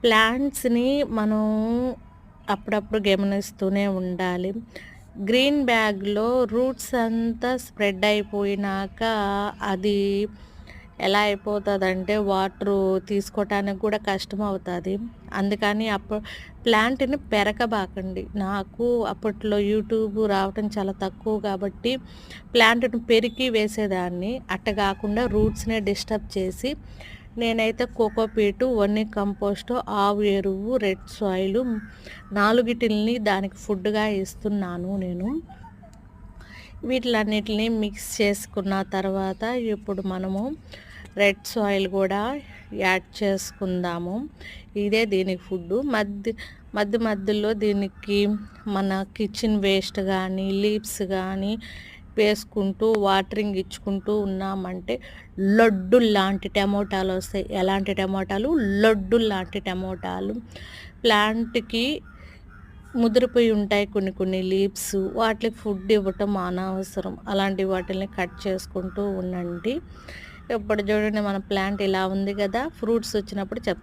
ప్లాంట్స్‌ని మనం అప్పుడప్పుడు గమనిస్తూనే ఉండాలి. గ్రీన్ బ్యాగ్‌లో రూట్స్ అంతా స్ప్రెడ్ అయిపోయినాక అది ఎలా అయిపోతదంటే వాటరు తీసుకోటానికి కూడా కష్టమవుతది. అందుకని ప్లాంట్‌ని పెరకబాకండి. నాకు అప్పట్లో యూట్యూబ్ రావటం చాలా తక్కువ కాబట్టి ప్లాంట్‌ని పెరికి వేసేదాన్ని. అట్ట గాకుండా రూట్స్‌నే డిస్టర్బ్ చేసి నేనైతే కోకోపీటు, వర్మి కంపోస్టు, ఆవు ఎరువు, రెడ్ సాయిలు 4 దానికి ఫుడ్‌గా ఇస్తున్నాను నేను. వీటిలన్నిటిని మిక్స్ చేసుకున్న తర్వాత ఇప్పుడు మనము రెడ్ సాయిల్ కూడా యాడ్ చేసుకుందాము. ఇదే దీనికి ఫుడ్డు. మధ్యలో దీనికి మన కిచెన్ వేస్ట్ కానీ లీవ్స్ కానీ వేసుకుంటూ వాటరింగ్ ఇచ్చుకుంటూ ఉన్నామంటే లడ్డు లాంటి టమోటాలు వస్తాయి. ఎలాంటి టమోటాలు? లడ్డు లాంటి టమోటాలు. ప్లాంట్కి ముదిరిపోయి ఉంటాయి కొన్ని లీవ్స్, వాటికి ఫుడ్ ఇవ్వటం అనవసరం. అలాంటి వాటిని కట్ చేసుకుంటూ ఉండండి. ఇప్పుడు చూడండి మన ప్లాంట్ ఇలా ఉంది కదా, ఫ్రూట్స్ వచ్చినప్పుడు